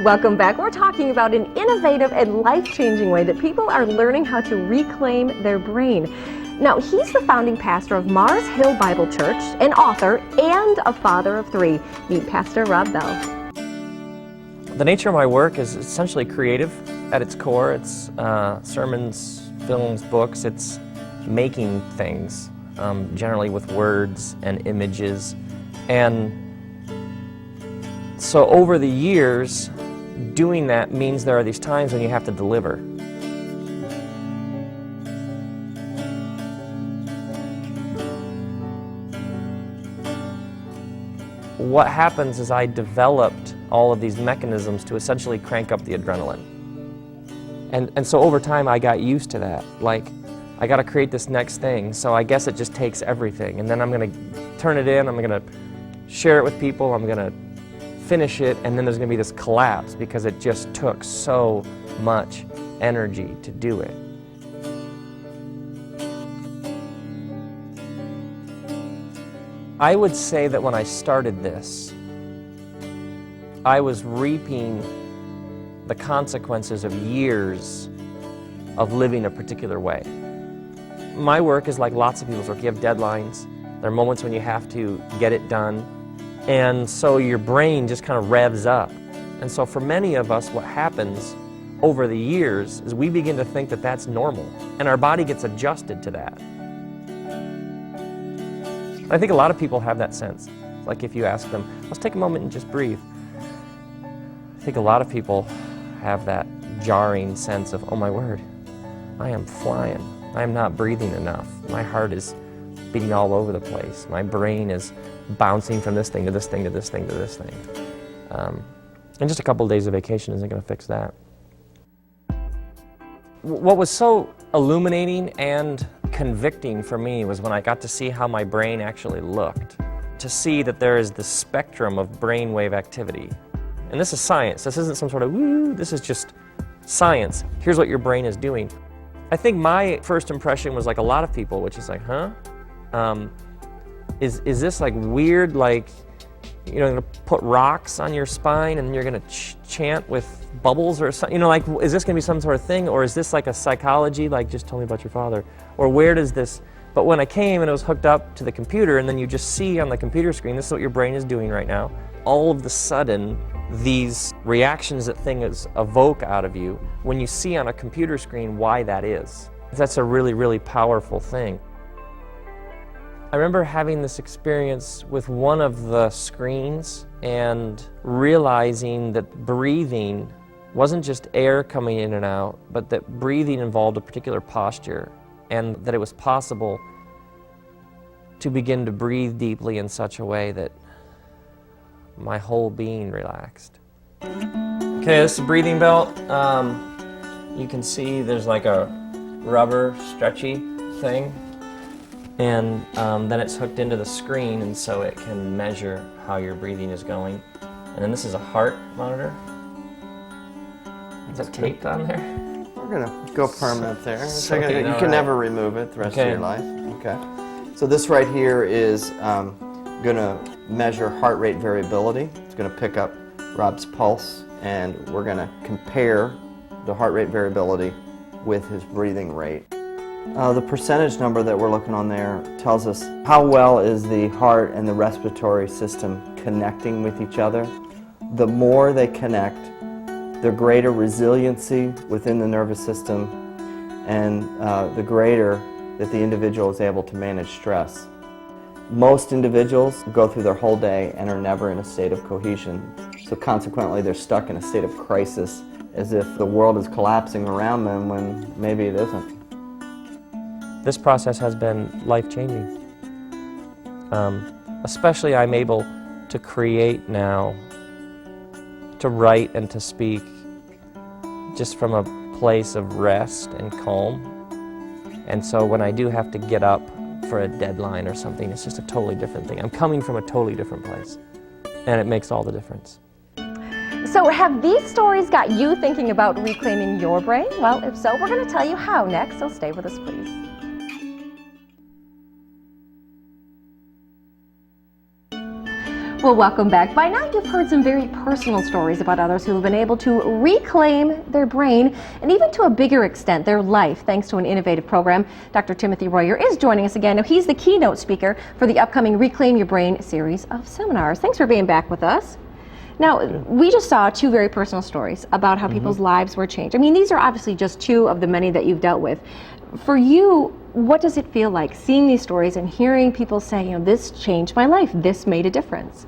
Welcome back. We're talking about an innovative and life-changing way that people are learning how to reclaim their brain. Now, he's the founding pastor of Mars Hill Bible Church, an author, and a father of three. Meet Pastor Rob Bell. The nature of my work is essentially creative at its core. It's sermons, films, books. It's making things, generally with words and images. And so over the years, doing that means there are these times when you have to deliver. What happens is I developed all of these mechanisms to essentially crank up the adrenaline. And so over time I got used to that. Like, I got to create this next thing, so I guess it just takes everything. And then I'm going to turn it in, I'm going to share it with people, I'm going to finish it, and then there's going to be this collapse because it just took so much energy to do it. I would say that when I started this, I was reaping the consequences of years of living a particular way. My work is like lots of people's work. You have deadlines. There are moments when you have to get it done. And so your brain just kind of revs up. And so for many of us, what happens over the years is we begin to think that that's normal. And our body gets adjusted to that. I think a lot of people have that sense. Like if you ask them, let's take a moment and just breathe. I think a lot of people have that jarring sense of, oh my word, I am flying. I am not breathing enough. My heart is beating all over the place. My brain is bouncing from this thing to this thing to this thing to this thing. And just a couple of days of vacation isn't going to fix that. What was so illuminating and convicting for me was when I got to see how my brain actually looked. To see that there is this spectrum of brainwave activity. And this is science. This isn't some sort of woo, this is just science. Here's what your brain is doing. I think my first impression was like a lot of people, which is like, huh? Is this like weird, like, you know, you're gonna put rocks on your spine and you're gonna chant with bubbles or something, you know, like, is this gonna be some sort of thing, or is this like a psychology, like, just tell me about your father, or where does this, but when I came and it was hooked up to the computer and then you just see on the computer screen, this is what your brain is doing right now, all of the sudden, these reactions that things evoke out of you, when you see on a computer screen why that is. That's a really, really powerful thing. I remember having this experience with one of the screens and realizing that breathing wasn't just air coming in and out, but that breathing involved a particular posture, and that it was possible to begin to breathe deeply in such a way that my whole being relaxed. Okay, this is a breathing belt. You can see there's like a rubber stretchy thing. And then it's hooked into the screen, and so it can measure how your breathing is going. And then this is a heart monitor. Is that taped on there? We're gonna go permanent there. So you can never remove it the rest of your life. Okay. So this right here is gonna measure heart rate variability. It's gonna pick up Rob's pulse, and we're gonna compare the heart rate variability with his breathing rate. The percentage number that we're looking on there tells us how well is the heart and the respiratory system connecting with each other. The more they connect, the greater resiliency within the nervous system, and the greater that the individual is able to manage stress. Most individuals go through their whole day and are never in a state of cohesion, so consequently they're stuck in a state of crisis, as if the world is collapsing around them when maybe it isn't. This process has been life-changing. Especially I'm able to create now, to write and to speak just from a place of rest and calm. And so when I do have to get up for a deadline or something, it's just a totally different thing. I'm coming from a totally different place, and it makes all the difference. So have these stories got you thinking about reclaiming your brain? Well, if so, we're going to tell you how next, so stay with us, please. Well, welcome back. By now you've heard some very personal stories about others who have been able to reclaim their brain and even to a bigger extent their life thanks to an innovative program. Dr. Timothy Royer is joining us again. Now, he's the keynote speaker for the upcoming Reclaim Your Brain series of seminars. Thanks for being back with us. Now, we just saw two very personal stories about how people's lives were changed. I mean, these are obviously just two of the many that you've dealt with. For you, what does it feel like seeing these stories and hearing people say, you know, this changed my life, this made a difference?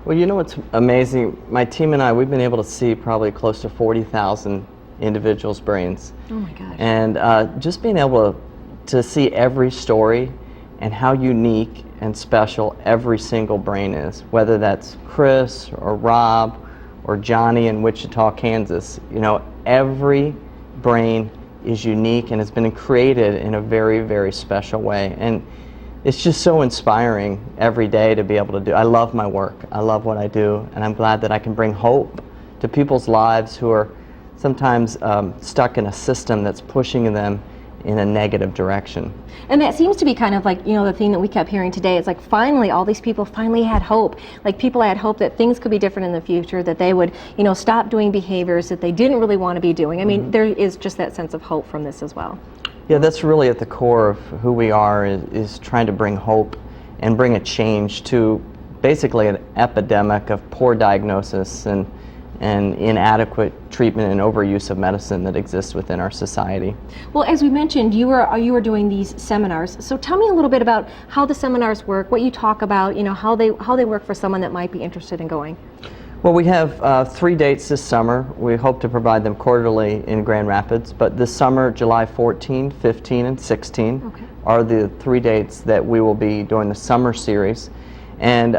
Well, you know what's amazing? My team and I, we've been able to see probably close to 40,000 individuals' brains. Oh my gosh. And just being able to see every story and how unique and special every single brain is, whether that's Chris or Rob or Johnny in Wichita, Kansas. You know, every brain is unique and has been created in a very, very special way. And it's just so inspiring every day to be able to do. I love my work. I love what I do, and I'm glad that I can bring hope to people's lives who are sometimes stuck in a system that's pushing them in a negative direction. And that seems to be kind of like, you know, the thing that we kept hearing today. It's like finally all these people finally had hope. Like people had hope that things could be different in the future, that they would, you know, stop doing behaviors that they didn't really want to be doing. I mean, there is just that sense of hope from this as well. Yeah, that's really at the core of who we are, is trying to bring hope and bring a change to basically an epidemic of poor diagnosis and inadequate treatment and overuse of medicine that exists within our society. Well, as we mentioned, you were doing these seminars. So tell me a little bit about how the seminars work, what you talk about, you know, how they work for someone that might be interested in going. Well, we have 3 dates this summer. We hope to provide them quarterly in Grand Rapids, but this summer, July 14, 15, and 16 are the 3 dates that we will be doing the summer series. And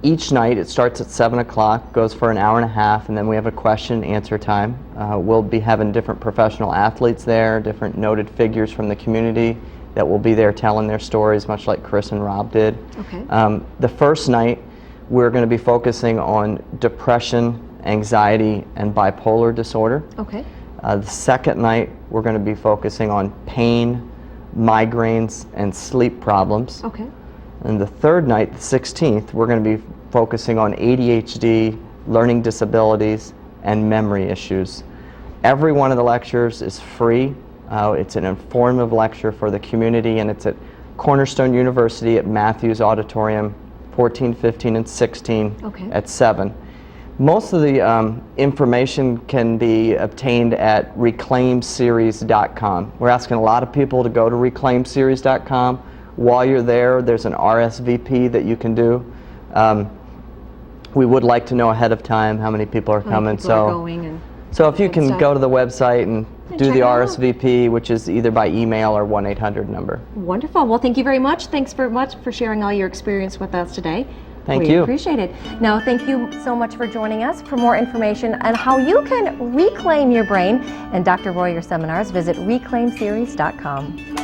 each night it starts at 7 o'clock, goes for an hour and a half, and then we have a question and answer time. We'll be having different professional athletes there, different noted figures from the community that will be there telling their stories, much like Chris and Rob did. The first night we're going to be focusing on depression, anxiety, and bipolar disorder. The second night we're going to be focusing on pain, migraines, and sleep problems. And the third night, the 16th, we're going to be focusing on ADHD, learning disabilities, and memory issues. Every one of the lectures is free. It's an informative lecture for the community, and it's at Cornerstone University at Matthews Auditorium, 14, 15, and 16 at 7. Most of the information can be obtained at reclaimseries.com. We're asking a lot of people to go to reclaimseries.com. While you're there, there's an RSVP that you can do. We would like to know ahead of time how many people are coming. So if you can go to the website and do the RSVP, which is either by email or 1-800 number. Wonderful. Well, thank you very much. Thanks very much for sharing all your experience with us today. Thank you. We appreciate it. Now, thank you so much for joining us. For more information on how you can reclaim your brain and Dr. Royer seminars, visit reclaimseries.com.